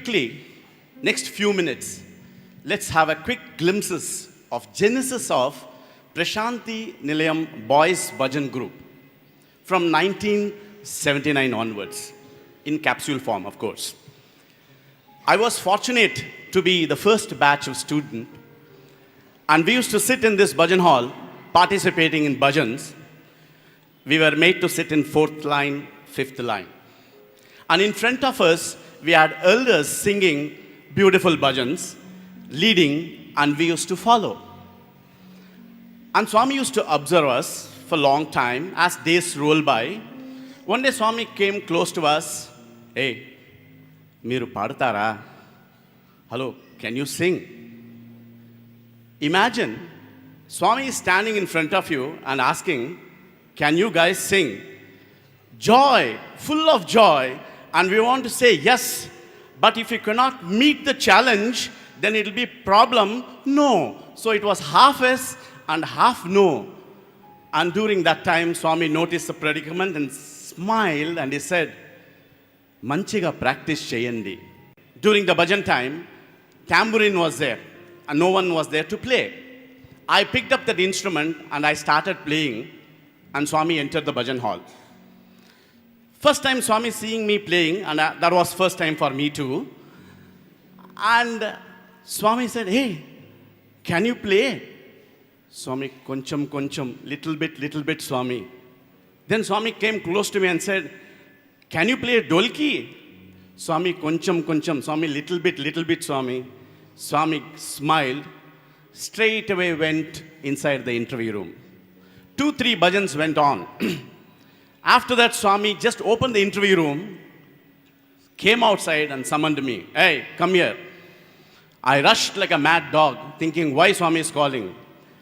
Quickly, next few minutes, let's have a quick glimpses of genesis of Prashanthi Nilayam Boys Bhajan Group from 1979 onwards, in capsule form, of course. I was fortunate to be the first batch of student, and we used to sit in this bhajan hall participating in bhajans. We were made to sit in 4th line, 5th line. And in front of us, we had elders singing beautiful bhajans, leading, and we used to follow. And Swami used to observe us for a long time as days rolled by. One day Swami came close to us. Hey, Meeru paadtara? Hello, can you sing? Imagine Swami is standing in front of you and asking, can you guys sing? Joy, full of joy, and we want to say yes, but if you cannot meet the challenge, then it will be problem. No. So it was half yes and half no. And during that time, Swami noticed the predicament and smiled and he said, Manchiga practice cheyandi. During the bhajan time, tambourine was there and no one was there to play. I picked up that instrument and I started playing, and Swami entered the bhajan hall. First time Swami seeing me playing, and that was first time for me too. And Swami said, hey, can you play? Swami, koncham, little bit, Swami. Then Swami came close to me and said, can you play dolki? Swami, koncham, Swami, little bit, Swami. Swami smiled, straight away went inside the interview room. 2-3 bhajans went on. After that, Swami just opened the interview room, came outside and summoned me. Hey, come here. I rushed like a mad dog, thinking why Swami is calling.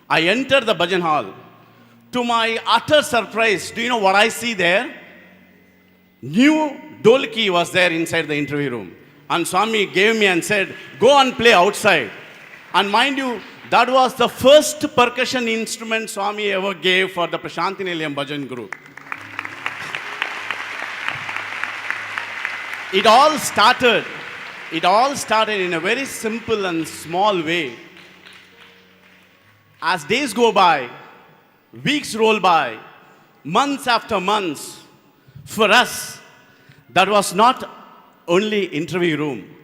I entered the bhajan hall. To my utter surprise, do you know what I see there? New dolki was there inside the interview room. And Swami gave me and said, go and play outside. And mind you, that was the first percussion instrument Swami ever gave for the Prashanthi Nilayam Bhajan Group. It all started in a very simple and small way. As days go by, weeks roll by, months after months, for us, that was not only interview room,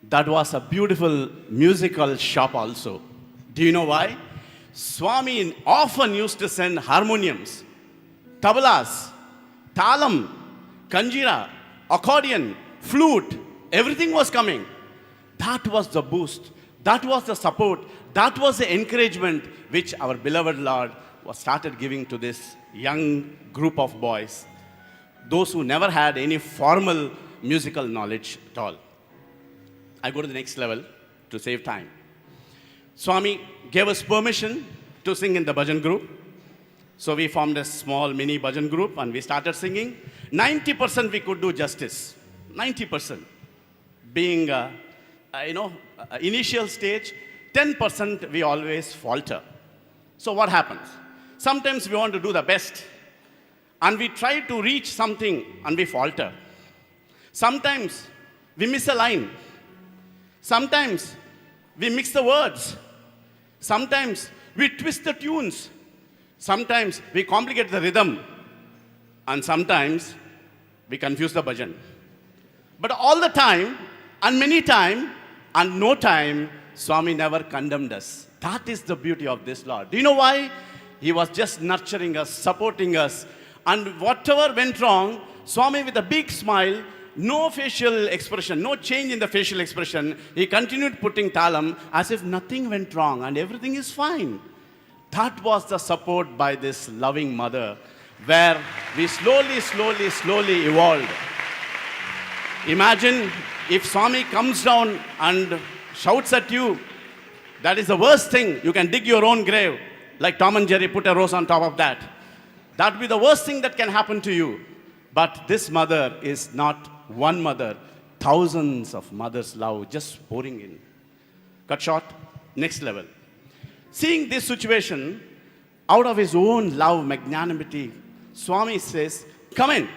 that was a beautiful musical shop also. Do you know why? Swami often used to send harmoniums, tablas, talam, kanjira, accordion, flute, everything was coming. That was the boost. That was the support. That was the encouragement which our beloved Lord was started giving to this young group of boys, those who never had any formal musical knowledge at all. I go to the next level to save time. Swami gave us permission to sing in the bhajan group. So we formed a small mini bhajan group and we started singing. 90% we could do justice. 90%. Being, initial stage, 10% we always falter. So what happens? Sometimes we want to do the best and we try to reach something and we falter. Sometimes we miss a line. Sometimes we mix the words. Sometimes we twist the tunes. Sometimes we complicate the rhythm. And sometimes we confuse the bhajan. But all the time, and many time, and no time, Swami never condemned us. That is the beauty of this Lord. Do you know why? He was just nurturing us, supporting us. And whatever went wrong, Swami with a big smile, no facial expression, no change in the facial expression, he continued putting talam as if nothing went wrong and everything is fine. That was the support by this loving mother, where we slowly evolved. Imagine if Swami comes down and shouts at you, that is the worst thing. You can dig your own grave, like Tom and Jerry, put a rose on top of that. That would be the worst thing that can happen to you. But this mother is not one mother, thousands of mothers' love just pouring in. Cut short, next level. Seeing this situation, out of his own love, magnanimity, Swami says, come in.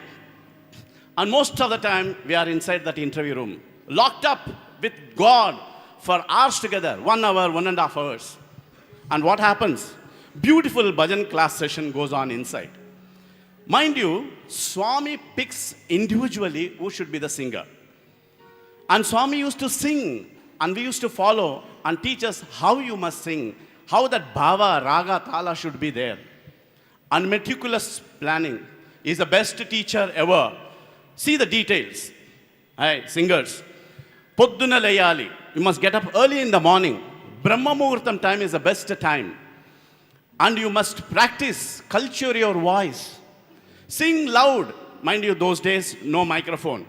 And most of the time, we are inside that interview room. locked up with God for hours together, 1 hour, 1.5 hours. And what happens? Beautiful bhajan class session goes on inside. Mind you, Swami picks individually who should be the singer. And Swami used to sing, and we used to follow and teach us how you must sing, how that bhava, raga, tala should be there. And meticulous planning. Is the best teacher ever. See the details. Hey, singers. Podduna layali. You must get up early in the morning. Brahma Muhurtam time is the best time. And you must practice, culture your voice. Sing loud. Mind you, those days, no microphone.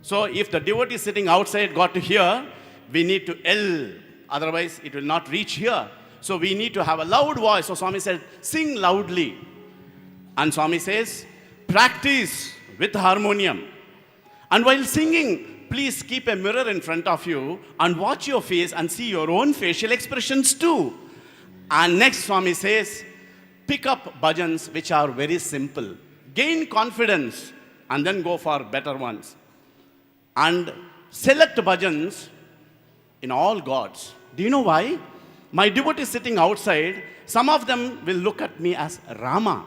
So if the devotee sitting outside got to hear, we need to yell. Otherwise, it will not reach here. So we need to have a loud voice. So Swami said, sing loudly. And Swami says, practice with harmonium. And while singing, please keep a mirror in front of you and watch your face and see your own facial expressions too. And next Swami says, pick up bhajans which are very simple. Gain confidence and then go for better ones. And select bhajans in all gods. Do you know why? My devotees sitting outside, some of them will look at me as Rama,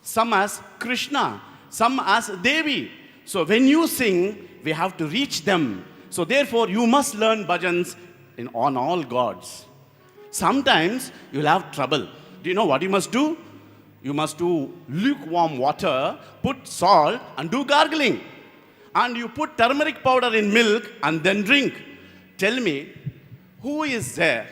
some as Krishna, some as Devi. So when you sing, we have to reach them. So therefore, you must learn bhajans on all gods. Sometimes you'll have trouble. Do you know what you must do? You must do lukewarm water, put salt, and do gargling. And you put turmeric powder in milk and then drink. Tell me, who is there?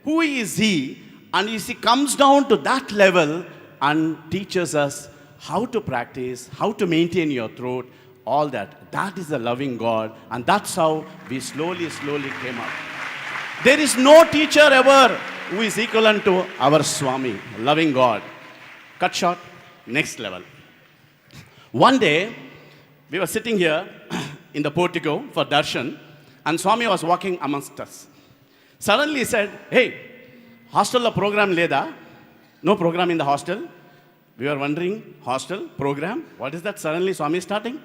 Who is he? And he comes down to that level and teaches us how to practice, how to maintain your throat, all that. That is the loving God. And that's how we slowly came up. There is no teacher ever who is equivalent to our Swami, loving God. Cut short, next level. One day, we were sitting here in the portico for darshan, and Swami was walking amongst us. Suddenly he said, hey, hostel program leda? No program in the hostel? We were wondering, hostel, program? What is that? Suddenly Swami starting?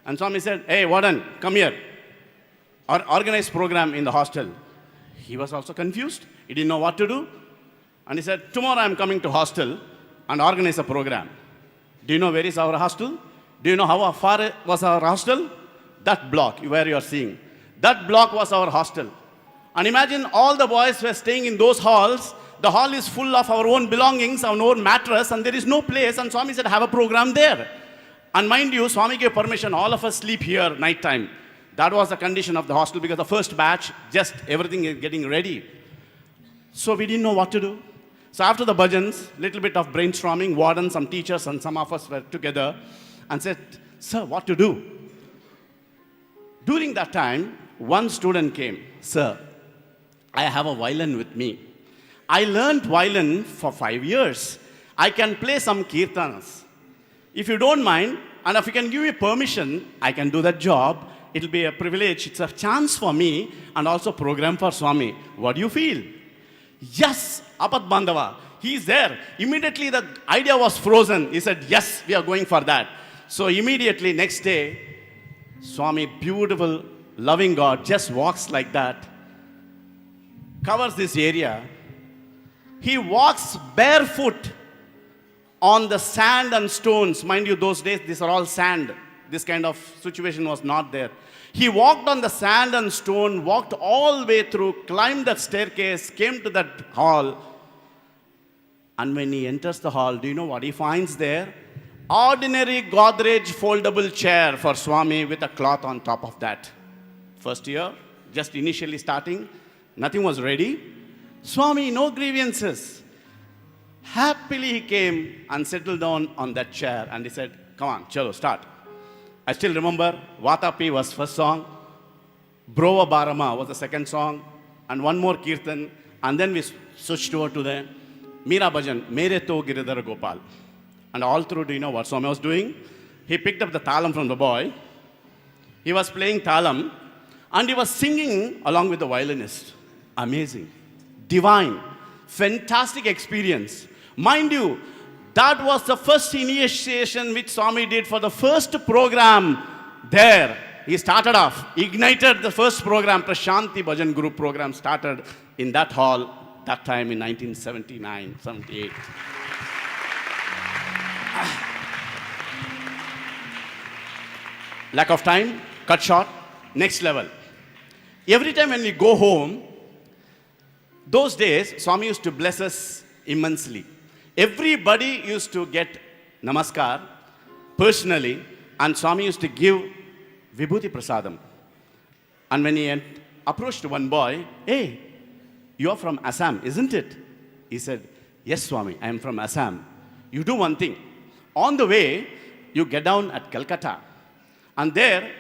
And Swami said, hey, Warden, come here. Organize program in the hostel. He was also confused. He didn't know what to do. And he said, tomorrow I'm coming to hostel and organize a program. Do you know where is our hostel? Do you know how far was our hostel? That block where you are seeing. That block was our hostel. And imagine all the boys were staying in those halls. The hall is full of our own belongings, our own mattress, and there is no place. And Swami said, have a program there. And mind you, Swami gave permission, all of us sleep here night time. That was the condition of the hostel because the first batch, just everything is getting ready. So we didn't know what to do. So after the bhajans, little bit of brainstorming, warden, some teachers, and some of us were together and said, sir, what to do? During that time, one student came, sir, I have a violin with me. I learned violin for 5 years. I can play some kirtanas. If you don't mind, and if you can give me permission, I can do that job. It'll be a privilege. It's a chance for me and also program for Swami. What do you feel? Yes, Apat Bandhava. He's there. Immediately the idea was frozen. He said, yes, we are going for that. So immediately next day, Swami, beautiful, loving God, just walks like that, covers this area. He walks barefoot on the sand and stones. Mind you, those days, these are all sand. This kind of situation was not there. He walked on the sand and stone, walked all the way through, climbed that staircase, came to that hall. And when he enters the hall, do you know what he finds there? Ordinary Godrej foldable chair for Swami with a cloth on top of that. First year, just initially starting, nothing was ready. Swami, no grievances. Happily he came and settled down on that chair and he said, come on, chalo, start. I still remember Vatapi was first song, Brova Barama was the second song, and one more Kirtan, and then we switched over to the Meera Bhajan, Mere To Giridhara Gopal. And all through, do you know what Swami was doing? He picked up the talam from the boy, he was playing talam, and he was singing along with the violinist. Amazing, divine, fantastic experience. Mind you, that was the first initiation which Swami did for the first program there. he started off, ignited the first program, Prashanti Bhajan Group program started in that hall that time in 1979, 78. Lack of time, cut short, next level. Every time when we go home, those days, Swami used to bless us immensely. Everybody used to get namaskar personally, and Swami used to give Vibhuti Prasadam. And when he approached one boy, hey, you are from Assam, isn't it? He said, yes, Swami, I am from Assam. You do one thing. On the way, you get down at Calcutta. And there,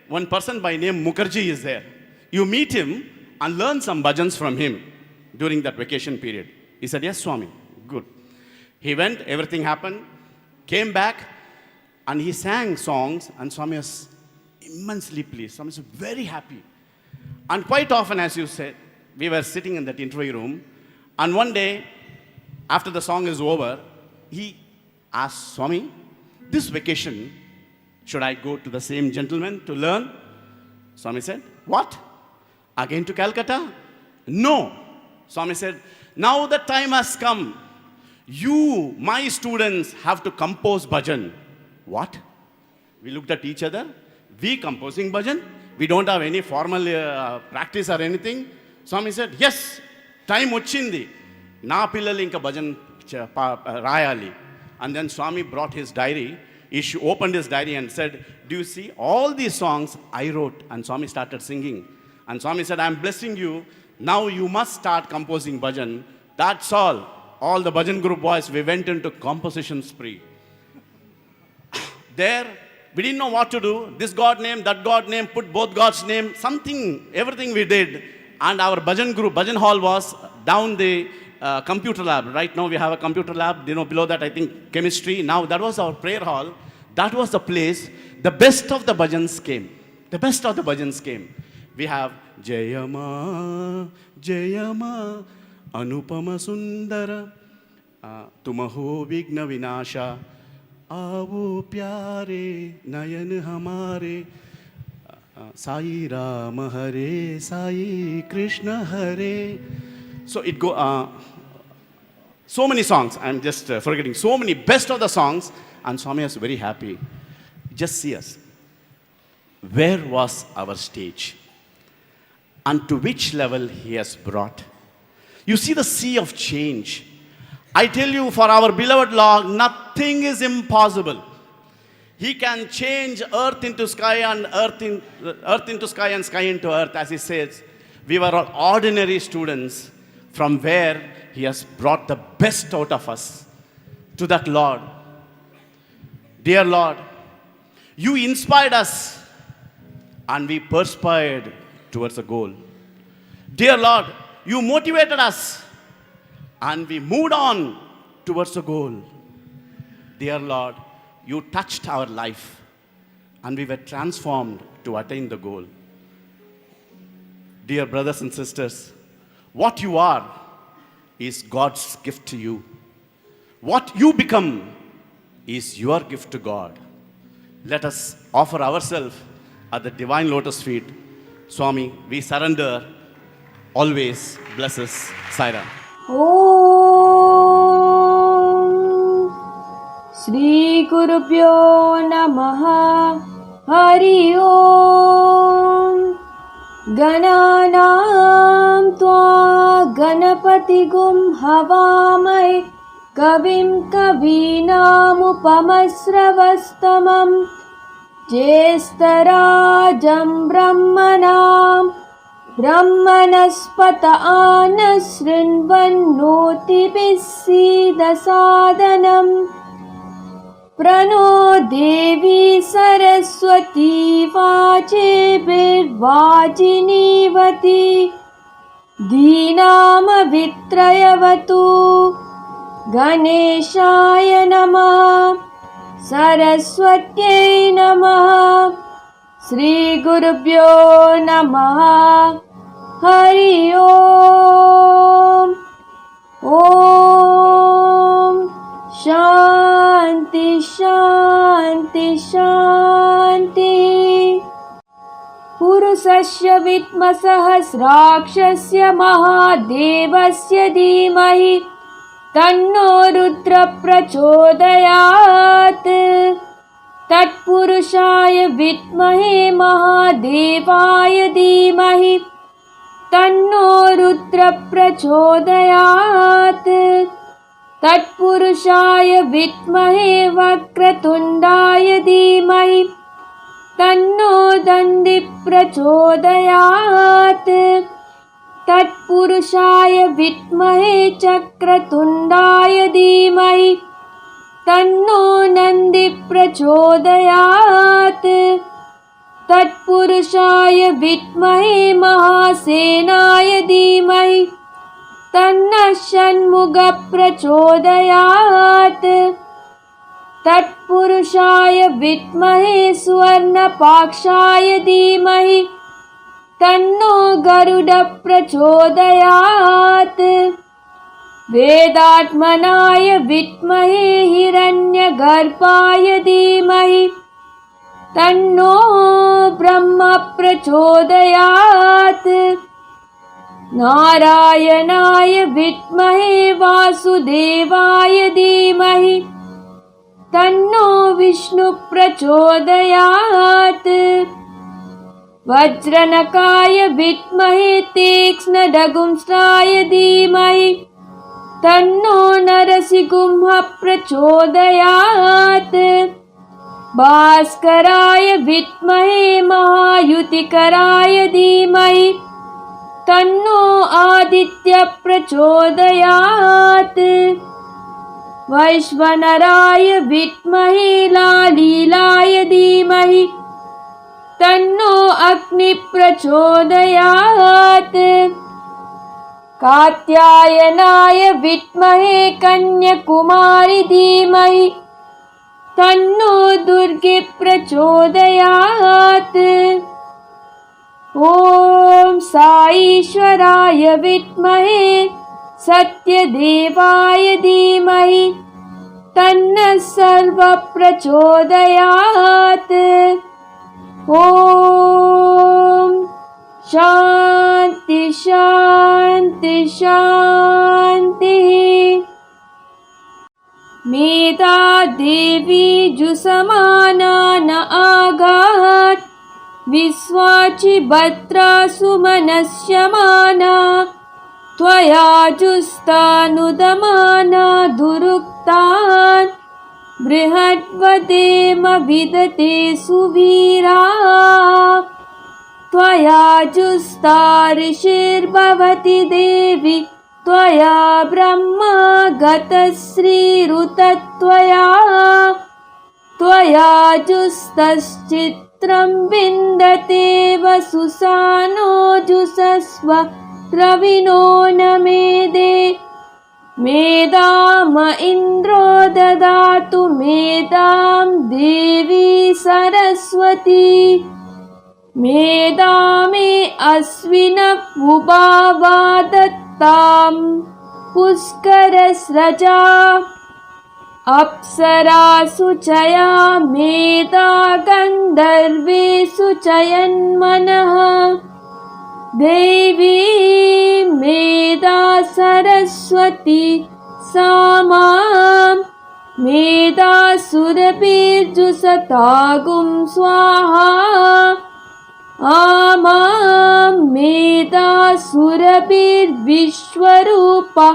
one person by name Mukherjee is there. You meet him and learn some bhajans from him during that vacation period. He said, yes, Swami, good. He went, everything happened, came back, and he sang songs, and Swami was immensely pleased. Swami was very happy. And quite often, as you said, we were sitting in that interview room, and one day, after the song is over, he asked Swami, this vacation, should I go to the same gentleman to learn? Swami said, what? Again to Calcutta? No. Swami said, now the time has come. You, my students, have to compose bhajan. What? We looked at each other. We composing bhajan? We don't have any formal practice or anything. Swami said, yes, time ochindi. Na pillali inka bhajan rayali. And then Swami brought his diary. He opened his diary and said, do you see all these songs I wrote? And Swami started singing. And Swami said, I'm blessing you. Now you must start composing bhajan. That's all. All the bhajan group boys, we went into composition spree. There, we didn't know what to do. This God name, that God name, put both God's name, something, everything we did. And our bhajan group, bhajan hall was down the computer lab. Right now we have a computer lab. Below that I think chemistry. Now that was our prayer hall. That was the place. The best of the bhajans came. The best of the bhajans came. We have Jayama, Jayama, Anupama Sundara, Tumaho Vigna Vinasha, Avo Pyare, Nayan Hamare, Sai Ram Hare, Sai Krishna Hare. So it go, so many songs, I'm just forgetting, so many best of the songs, and Swami was very happy. Just see us. Where was our stage? And to which level he has brought. You see the sea of change. I tell you, for our beloved Lord, nothing is impossible. He can change earth into sky and earth into sky and sky into earth, as he says. We were all ordinary students from where he has brought the best out of us to that Lord. Dear Lord, you inspired us and we perspired towards a goal. Dear Lord, you motivated us and we moved on towards a goal. Dear Lord, you touched our life and we were transformed to attain the goal. Dear brothers and sisters, what you are is God's gift to you. What you become is your gift to God. Let us offer ourselves at the divine lotus feet. Swami, we surrender. Always bless us. Sai Ram. Om Shri Gurubhyo Namaha Hari Om Gananam Tva Ganapati Gum Havamai Kavim Kavinam Upamasravastamam Jestarajam Brahmanam Brahmanaspata Anasrinvannoti Dasadanam Prano Devi Saraswati Vachebirvajinivati Dhinama Vitrayavatu Ganeshaya Namah Saraswatyai Namah Shri Gurubhyo Namaha Hari Om Om Shanti Shanti Shanti वृषस्य विद्महे सहस्राक्षस्य महादेवस्य धीमहि तन्नो रुद्र प्रचोदयात्। तत्पुरुषाय विद्महे महादेवाय धीमहि तन्नो रुद्र प्रचोदयात्। तत्पुरुषाय विद्महे वक्रतुण्डाय धीमहि तन्नो दन्ति प्रचोदयात्। तत्पुरुषाय विद्महे चक्रतुण्डाय धीमहि तन्नो नन्दी प्रचोदयात्। तत्पुरुषाय विद्महे महासेनाय धीमहि तन्नः षण्मुखः प्रचोदयात्। तत्पुरुषाय विद्महे सुवर्णपाक्षाय धीमहि तन्नो गरुडः प्रचोदयात्। वेदात्मनाय विद्महे हिरण्यगर्भाय धीमहि तन्नो ब्रह्म प्रचोदयात्। नारायणाय विद्महे वासुदेवाय धीमहि तन्नो विष्णु प्रचोदयात्। वज्रनकाय विद्महे तीक्ष्णदंष्ट्राय धीमहि तन्नो नरसिंहः प्रचोदयात्। भास्कराय विद्महे महायुतिकराय धीमहि तन्नो आदित्यः प्रचोदयात्। वैश्वानराय विद्महे लालीलाय धीमहि तन्नो अग्निः प्रचोदयात्। कात्यायनाय विद्महे कन्याकुमारी धीमहि तन्नो दुर्गे प्रचोदयात्। ॐ साईश्वराय विद्महे सत्यदेवाय धीमहि तन्नः सर्वः प्रचोदयात्। ॐ शान्ति शान्ति शान्तिः। मेधा देवी जुषमाना न आगात् विश्वाचि भद्रा सुमनस्यमाना त्वया जुस्तानुदमाना दुरुक्तान् बृहद्वदेम विदते सुवीरा। त्वया जुस्ता ऋषिर्भवति देवी त्वया ब्रह्मा गतश्रीरुतत्वया। त्वया जुस्तश्चित्रं विन्दते वसुसानो जुषस्व द्रविणो न मेदे। मेदाम इन्द्रो ददातु मेदां देवी सरस्वती। मेदामे अश्विनः उभावा दत्तां पुष्करस्रजा। अप्सरासु चया मेधा गन्धर्वेषु चयन्मनः। देवी मेधा सरस्वती सा मां मेधासुरभिर्जुषतागुं स्वाहा। आमां मेधासुरभिर्विश्वरूपा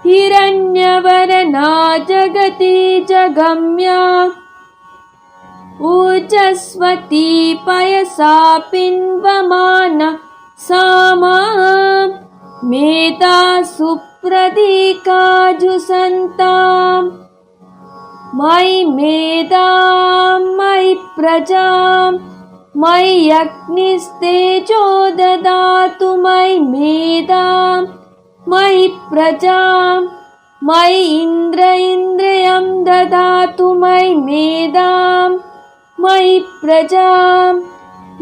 हिरण्यवर्णा जगति जगम्या। ऊर्जस्वती पयसा पिन्वमाना सा मां मेधा सुप्रदीका जुषन्ताम्। मयि मेधां मयि प्रजां मयि अग्निस्तेजो ददातु। मयि मेधां मयि प्रजां मयि इन्द्रियं ददातु। मयि मेधां मयि प्रजां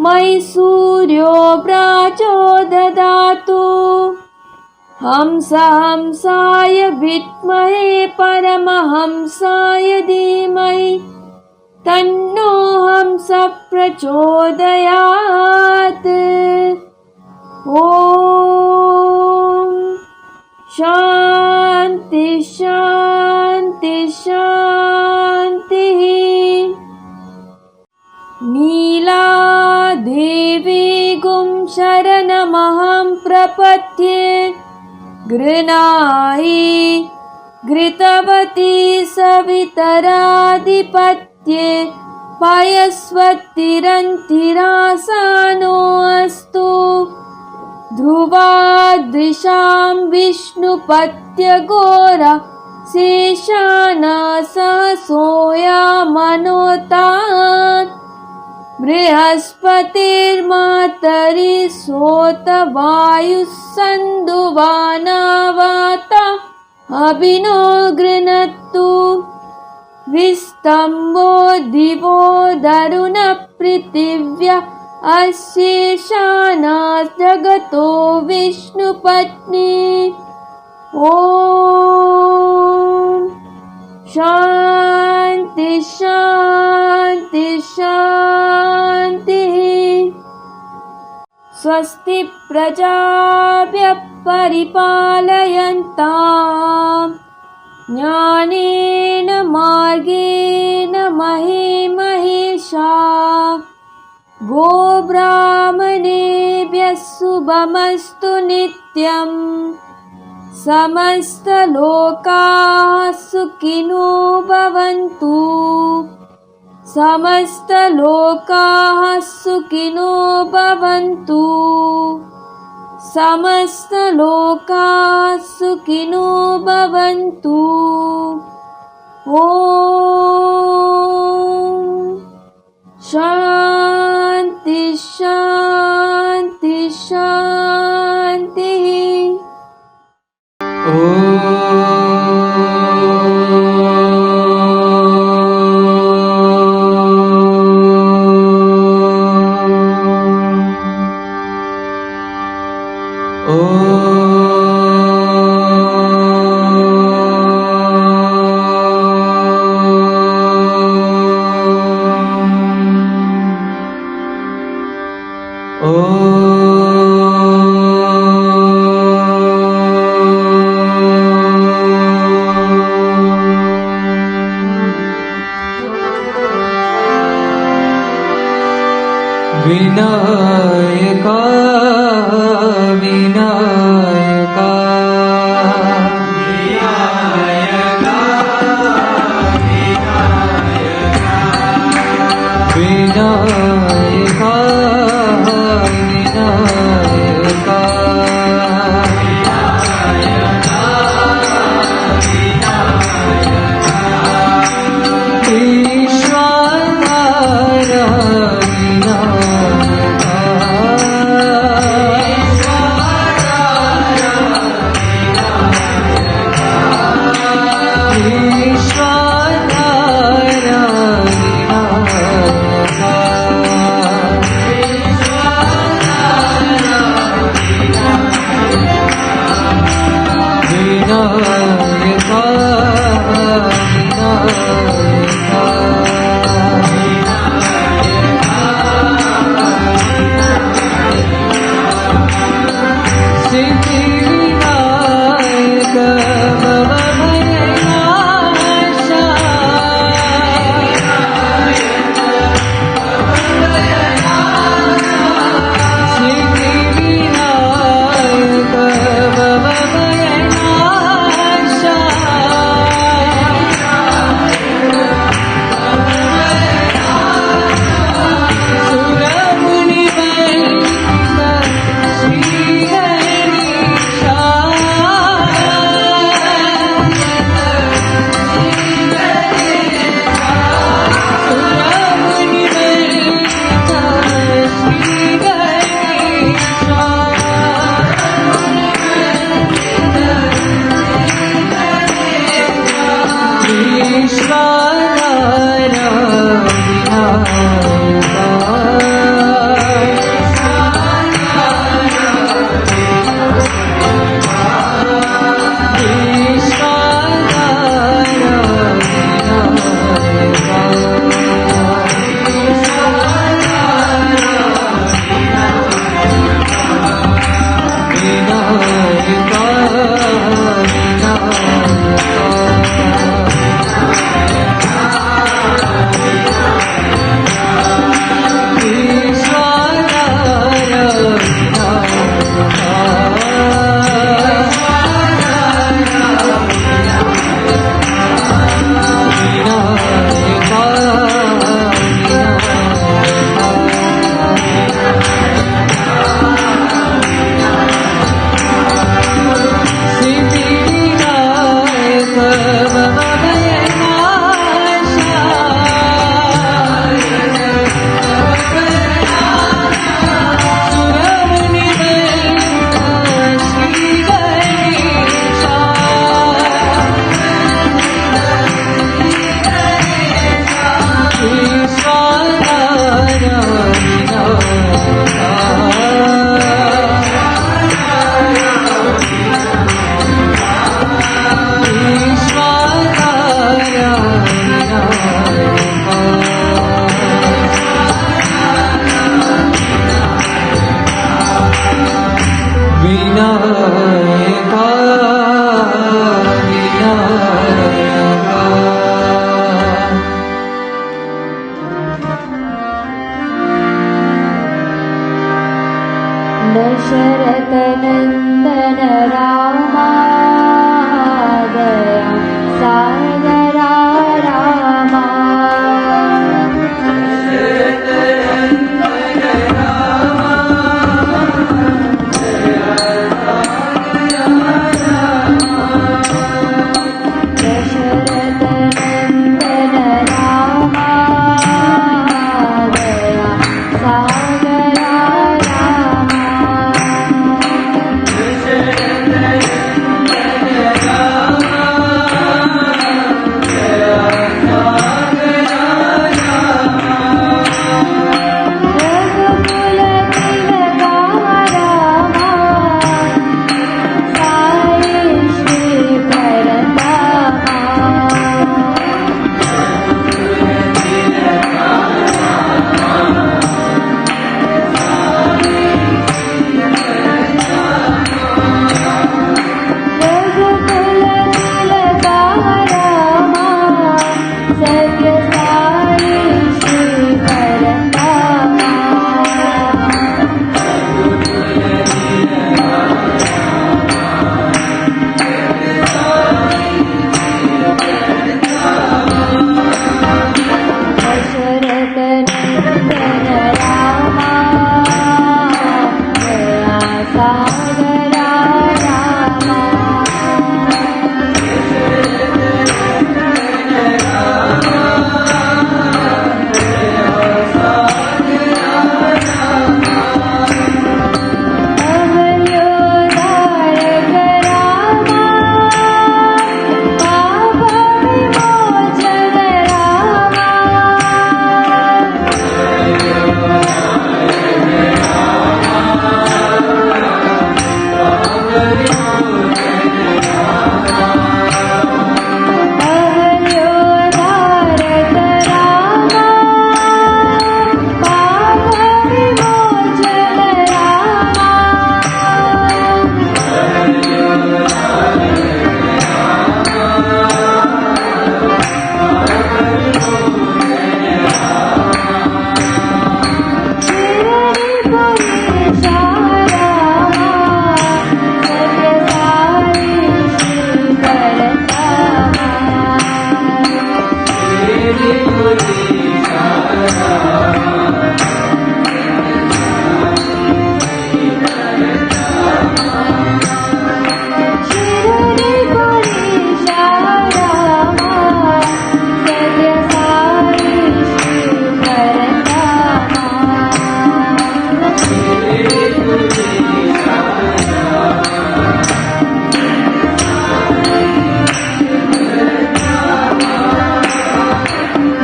मयि सूर्यो व्राजो ददातु। हंसाय विद्महे परमहंसाय धीमहि तन्नो हंसः प्रचोदयात्। ॐ शान्ति शान्ति शान्तिः। नीलादेवी गुं शरणमहं प्रपद्ये। गृह्णाहि घृतवती सवितराधिपत्ये। पयस्वतिरन्तिरासानो अस्तु। ध्रुवादृशां विष्णुपत्यघोरा शेषाना सहसोया मनोतात्। बृहस्पतिर्मातरि सोतवायुः सन्दुवानावाता अभिनो गृह्णतु। विस्तम्भो दिवो दरुणपृथिव्या अशेषाना जगतो विष्णुपत्नी। ॐ शान्ति शान्ति शान्तिः। स्वस्ति प्रजाभ्यः परिपालयन्ताम् ज्ञानेन मार्गेण महीमहेशाः। गोब्राह्मणेभ्यः शुभमस्तु नित्यम्। समस्तलोकाः सुखिनो भवन्तु। समस्तलोकाः सुखिनो भवन्तु। समस्तलोकाः सुखिनो भवन्तु। ॐ शान्ति शान्ति शान्तिः। विनायका विनायका विनायका विनायका विनायका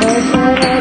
दशरथ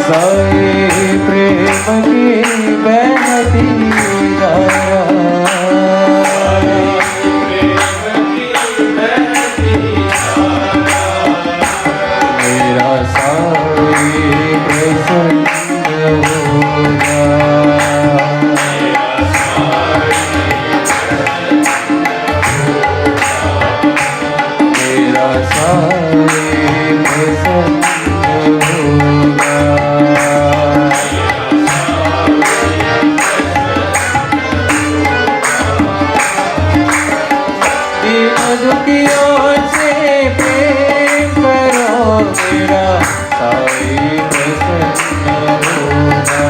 साई प्रेम की बहती धारा मेरा साई प्रसन्न होगा मेरा साई प्रसन्न होगा दीन दुखियों से प्रेम करो मेरा साई प्रसन्न होगा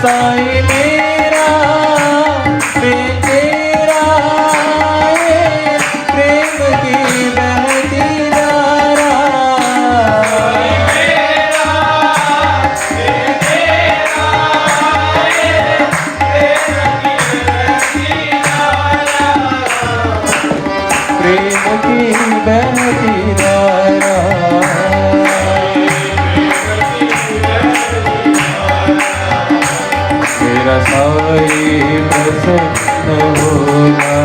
साई मेरा मैं तेरा ये प्रेम की बहती धारा प्रेम की बहती धारा मेरा साई प्रसन्न होगा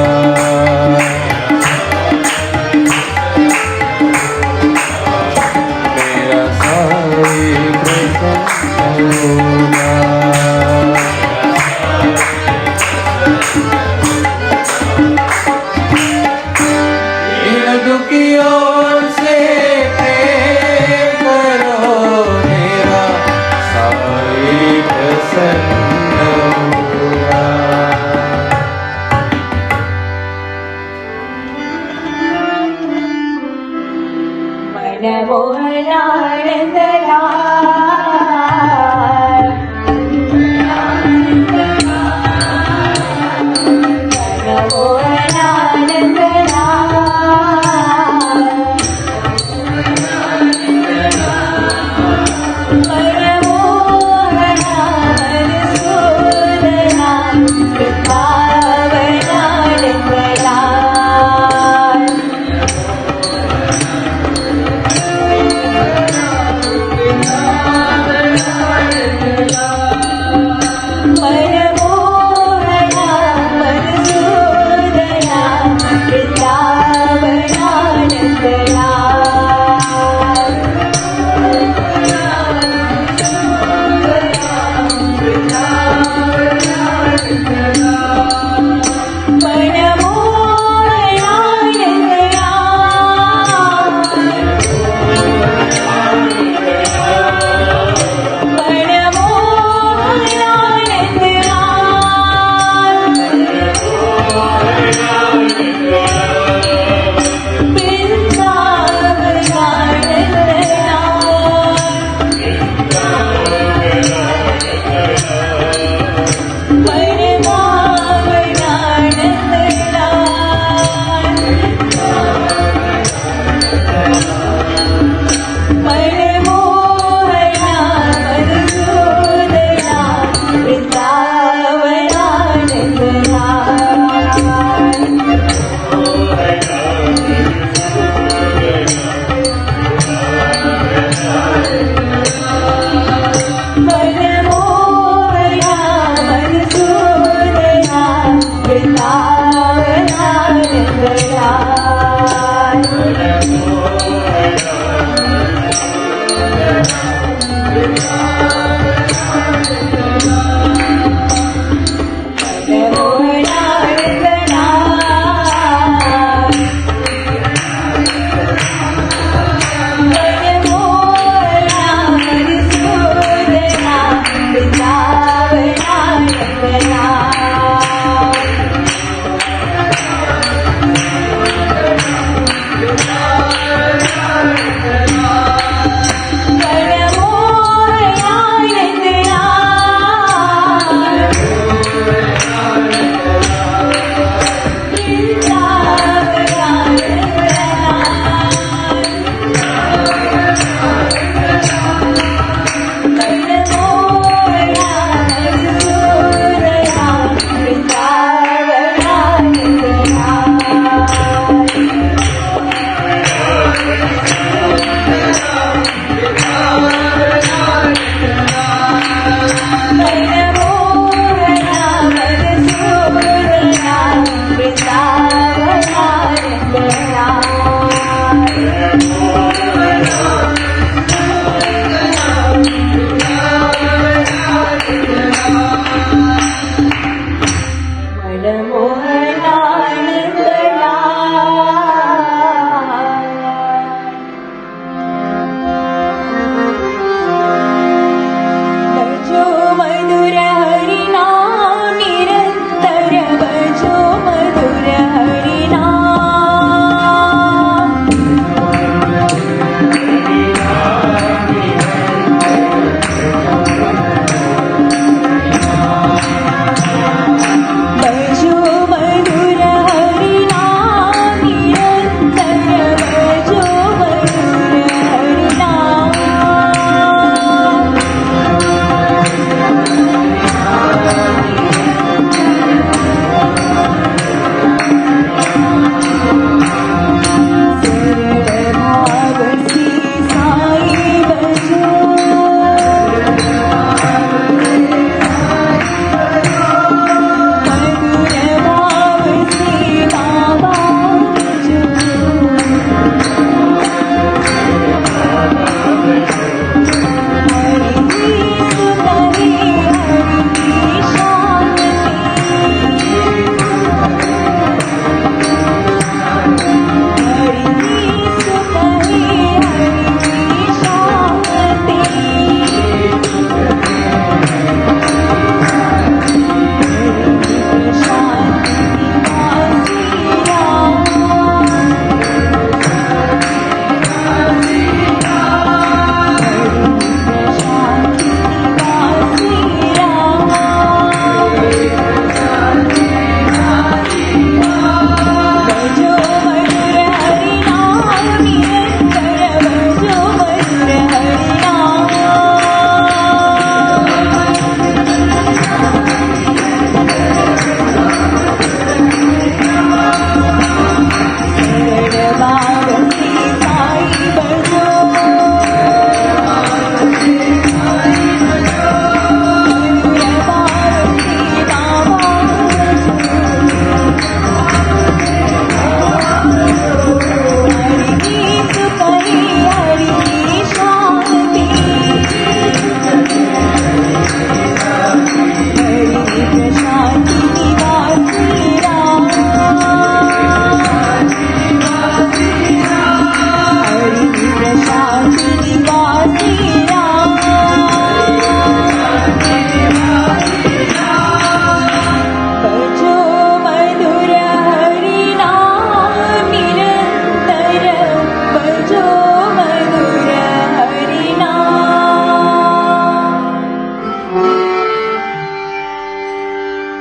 मेरा साई प्रसन्न होगा इन दुखियों से प्रेम करो मेरा साई प्रसन्न होगा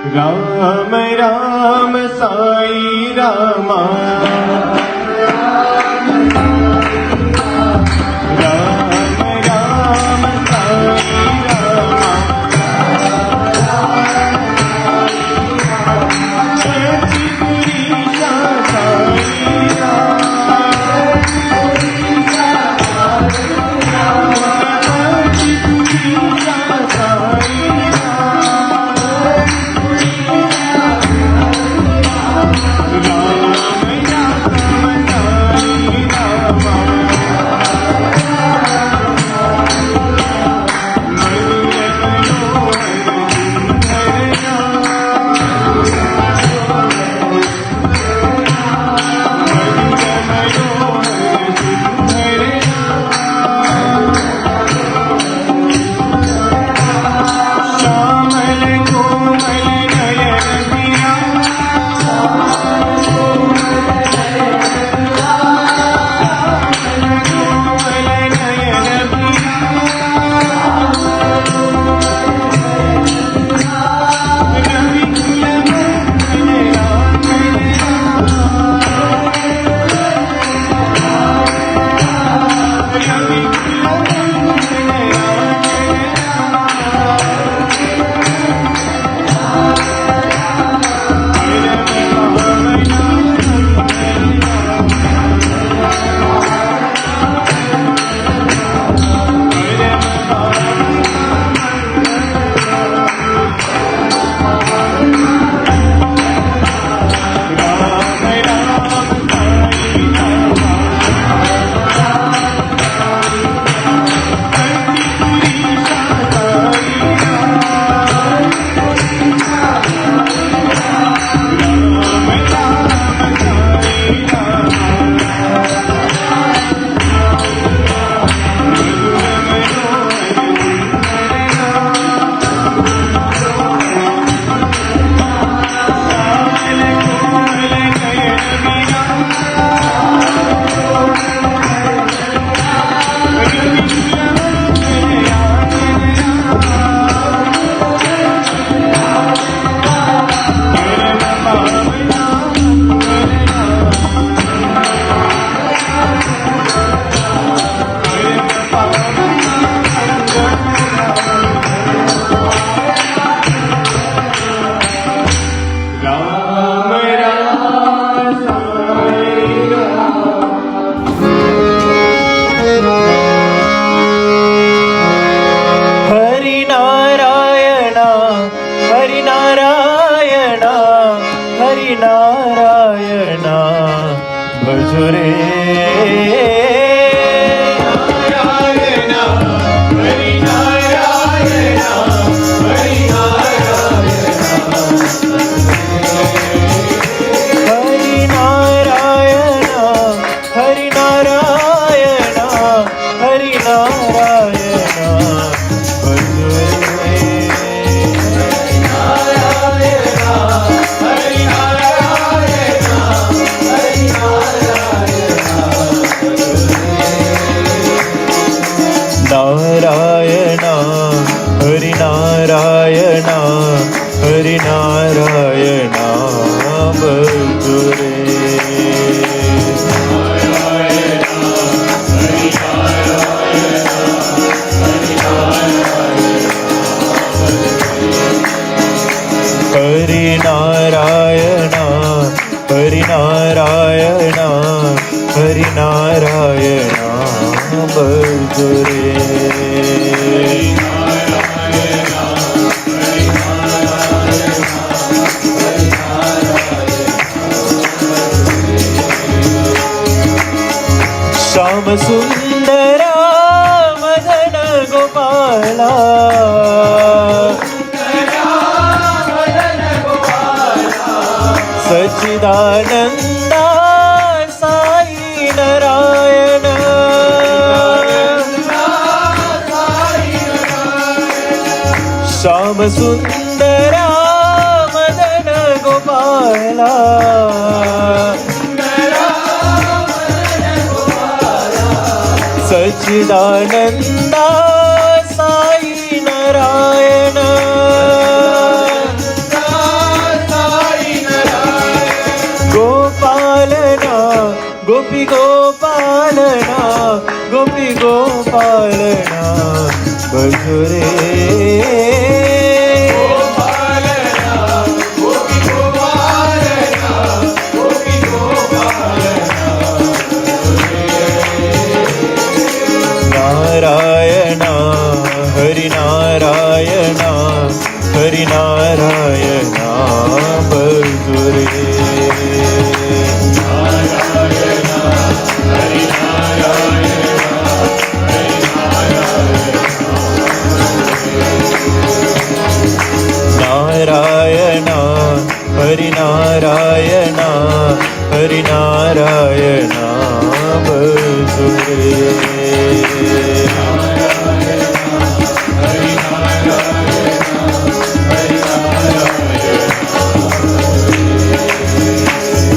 राम राम साई रामा राम राम साई रामा सतगुरीशा साई सुंदरा मदन गोपाला सच्चिदानंदा साई नारायण श्याम सुंदरा मदन गोपाला सच्चिदानंदा साई नारायण गोपी गोपालना गोपी गोपालना भजो रे नारायणा हरि नारायणा हरि नारायणा भजो रे नारायणा हरि नारायणा हरि नारायणा भजो रे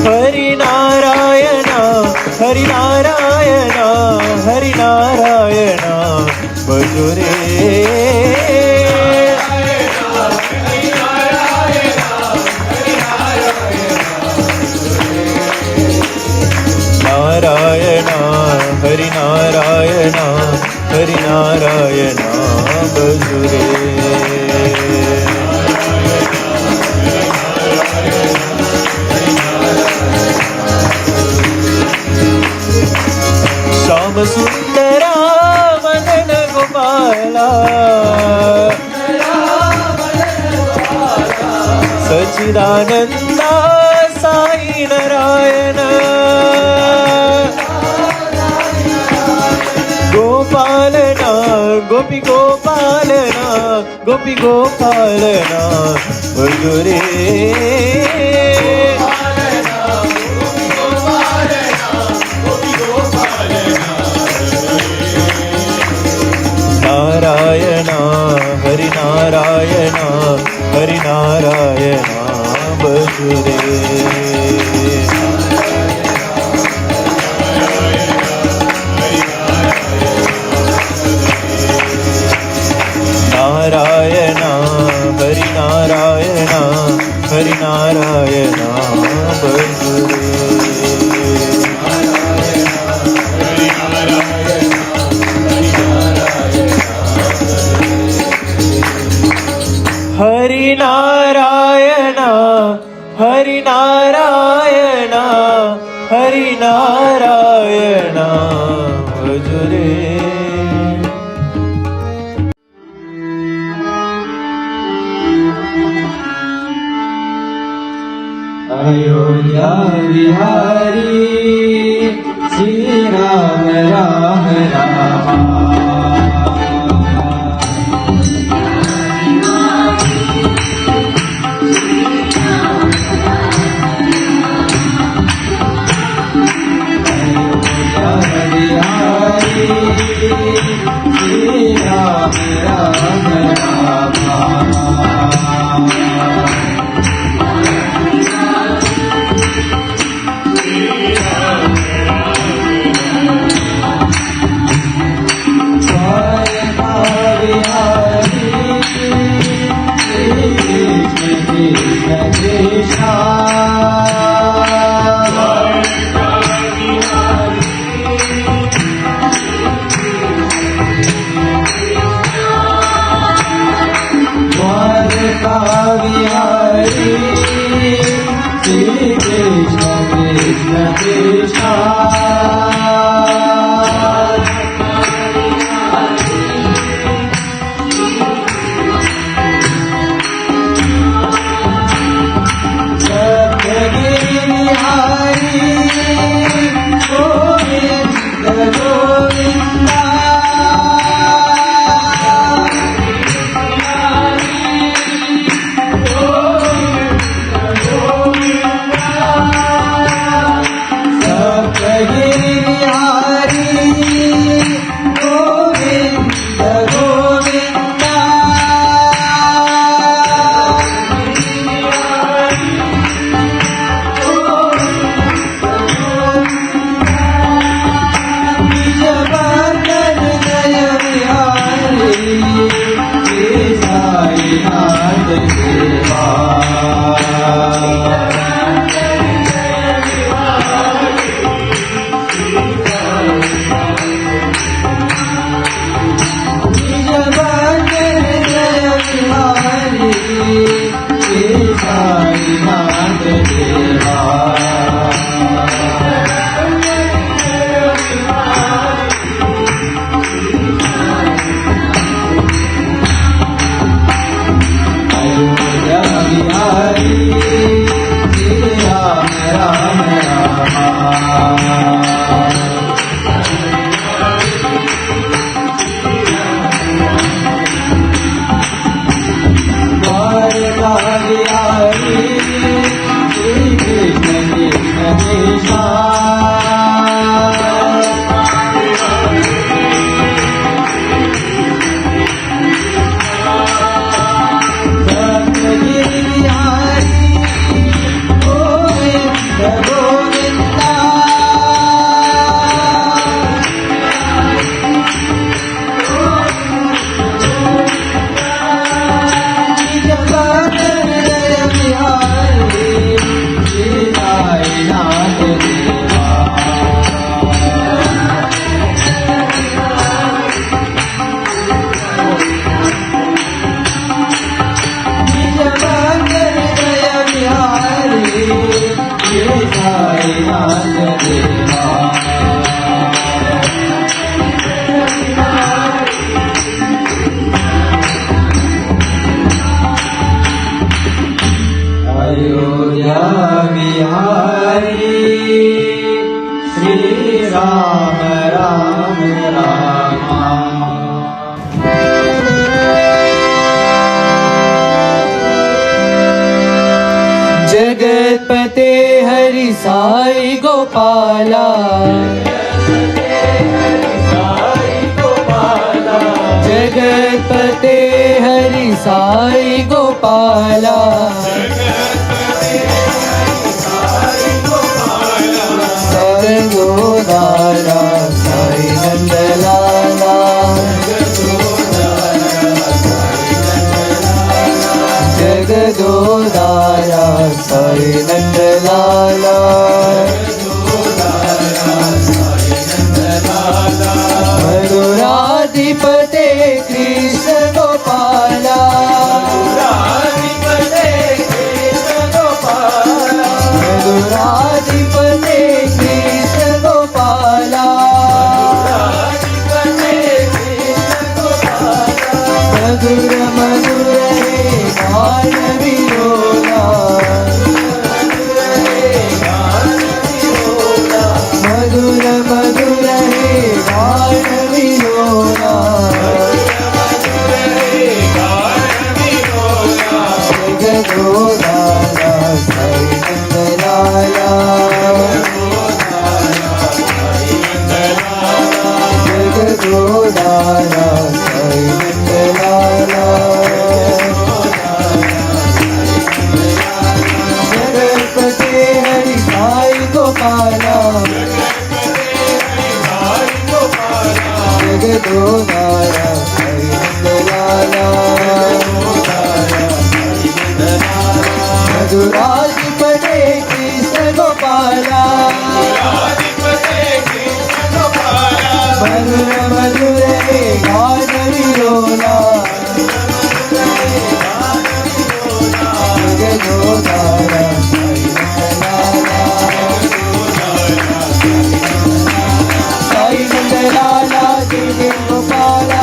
हरि नारायणा हरि नारायणा हरि नारायणा भजो रे नारायणा हरि नारायणा हरि नारायणा भजो रे श्याम सुंदरा मदन गोपाला सच्चिदानंदा साई नारायण गोपालना गोपी गोपालना गोपी गोपालना भजो रे नारायणा हरि नारायणा हरि नारायणा भजो रे नारायणा हरि नारायणा हरि नारायणा भजो रे हरि नारायणा हरि नारायणा हरि नारायणा भजो रे अयोध्या विहारी श्री राम राम रामा श्री राम राम रामा विहारी श्री राम राम राम जगतपते हरि साई गोपाला जगतपते हरि साई गोपाला सर्वोदारा साई नंदलाला जगदोदारा साई नंदलाला मधुराधिपते कृष्ण गोपाला मधुराधिपते कृष्ण गोपाला मधुर मधुर हे गान विलोला मधुर मधुर हे गान विलोला जगदोदारा साई नंदलाला जगदोदारा साई नंदलाला जगतपते हरि साई गोपाला जगदोदारा साई नंदलाला मधुराधिपते कृष्ण गोपाला मधुर मधुर हे गान विलोला जगदोदारा साई नंदलाला साई नंदलाला जय जय गोपाला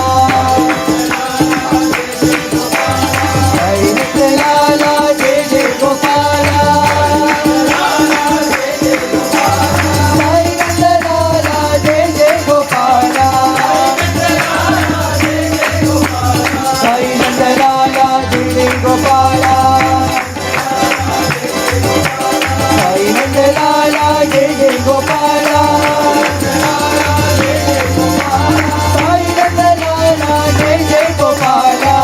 साई नंदलाला जय जय गोपाला साई नंदलाला जय जय गोपाला साई नंदलाला जय जय गोपाला साई नंदलाला जय जय गोपाला साई नंदलाला जय जय गोपाला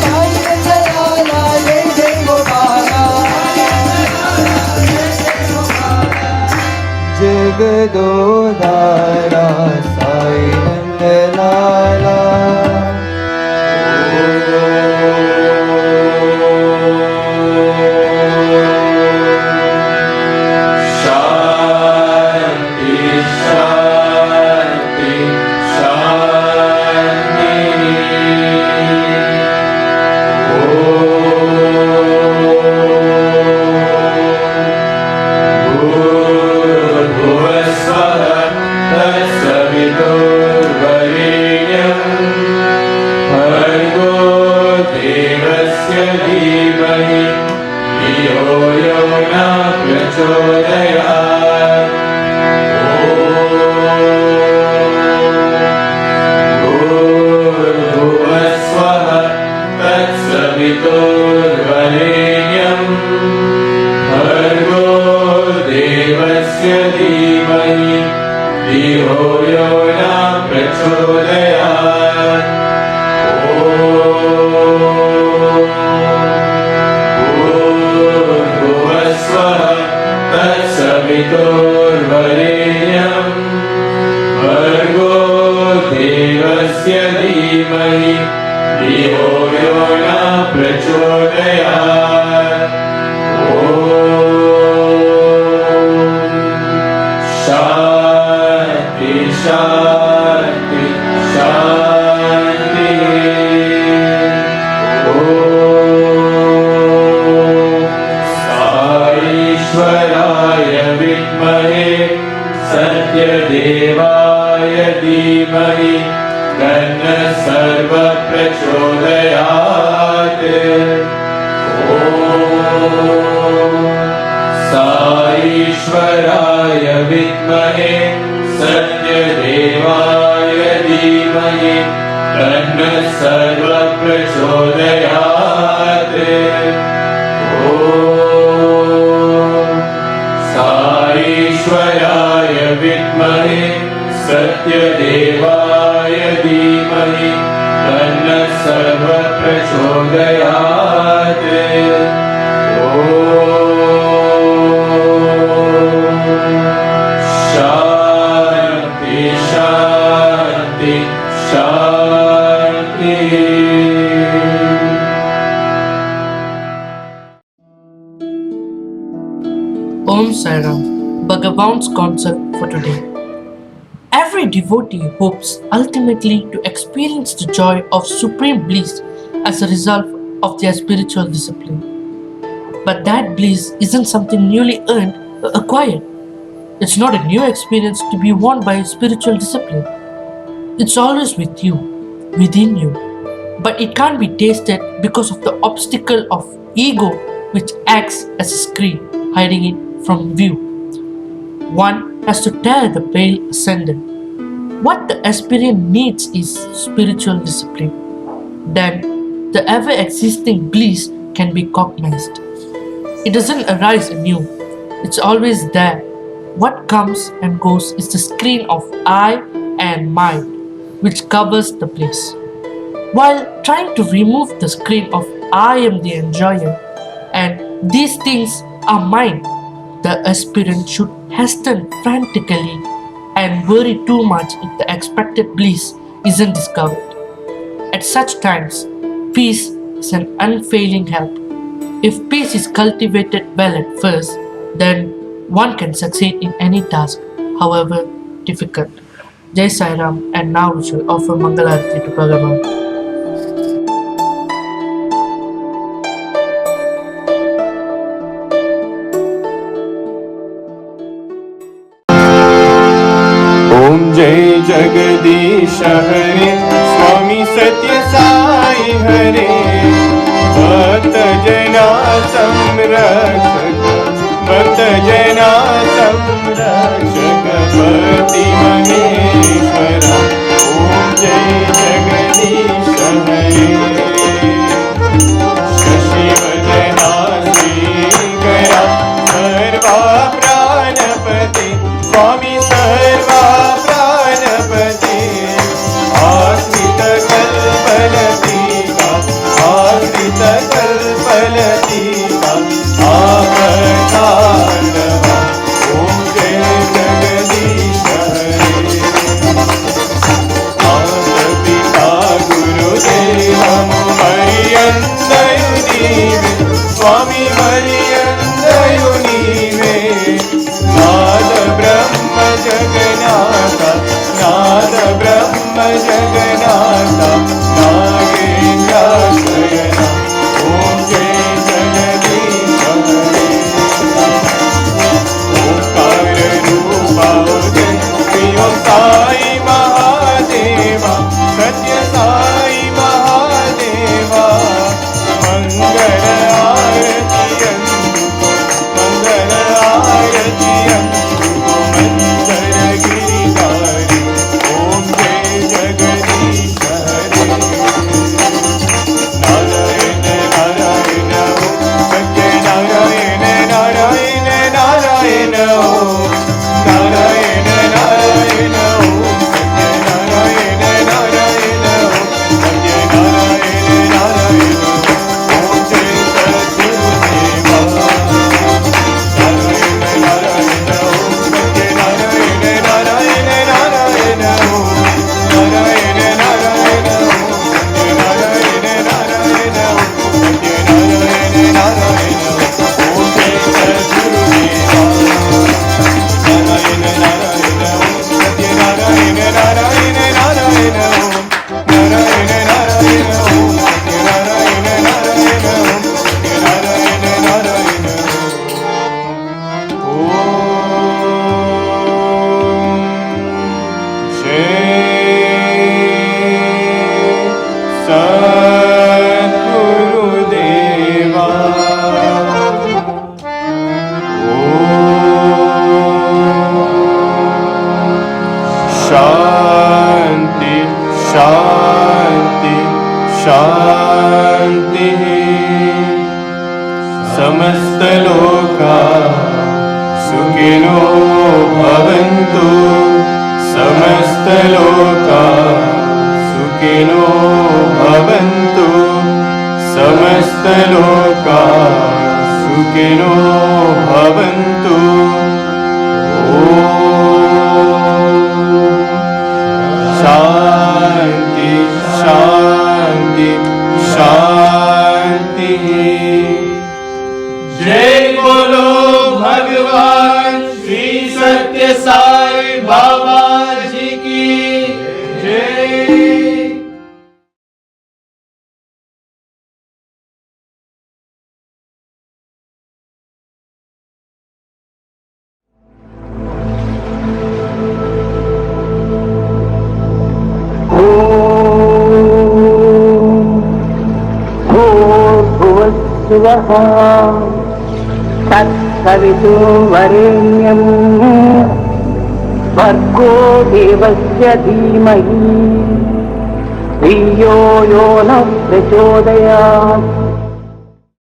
साई नंदलाला जय जय गोपाला जगदोदारा साई नंदलाला शांति शांति शांति भूर्भुवस्वः तत्सवितुर्वरेण्यं भर्गो देवस्य धीमहि धियो यो न प्रचोदयात् भूर्भुवस्वः तत्सवितुर्वरेण्यं भर्गो देवस्य धीमहि धियो यो न प्रचोदयात् भूर्भुवस्वः तत्सवितुर्वरेण्यं भर्गो देवस्य धीमहि धियो यो न प्रचोदयात् शांति शांति शांति सर्वप्रचोदयात् ॐ साईश्वराय विद्महे सत्यदेवाय धीमहि तन्नः सर्वप्रचोदयात् ॐ शान्ति शान्ति शान्ति Om Sai Ram, Bhagavan's concept for today. Every devotee hopes ultimately to experience the joy of supreme bliss as a result of their spiritual discipline. But that bliss isn't something newly earned or acquired. It's not a new experience to be won by spiritual discipline. It's always with you, within you. But it can't be tasted because of the obstacle of ego which acts as a screen hiding it from view. One has to tear the veil asunder. What the aspirant needs is spiritual discipline. Then the ever-existing bliss can be cognized. It doesn't arise anew. It's always there. What comes and goes is the screen of I and mind, which covers the bliss. While trying to remove the screen of I am the enjoyer and these things are mine, the aspirant should hasten frantically and worry too much if the expected bliss isn't discovered. At such times, peace is an unfailing help. If peace is cultivated well at first, then one can succeed in any task, however difficult. Jai Sai Ram, and now we shall offer Mangalarati to Bhagavan. ॐ जय जगदीश हरे स्वामी सत्य साई हरे भक्त जना संरक्षक भक्त जना संरक्षक पति महेश्वरा ॐ जय जगदीश हरे शशिवदना श्रीकरा सर्वा प्राणपते स्वामी सर्वा प्राणपते आश्रित कल्पलतिका आश्रित कल्पलतिका आपदार्णवा ॐ जय जगदीश हरे माता गुरुदेवं मर्यन्तयुनीवे स्वामी मर्यन्तयुनीवे नाद ब्रह्म जगन्नाथ नाद ब्रह्म जगन्नाथ नागेन्द्राशयना ॐ जय जगदीश हरे ओंकार रूपावते प्रिय साई महादेवा सत्य साई महादेवा मंगल आरती समस्तलोका सुखिनो भवन्तु समस्तलोका सुखिनो भवन्तु समस्तलोका सुखिनो भवन्तु शान्ति शान्ति शान्ति जय बोलो भगवान श्री सत्य साई बाबा जी की जय। भूर्भुवस्सुवः तत्सवितुर्वरेण्यं भर्गो देवस्य धीमहि धियो यो नः प्रचोदयात्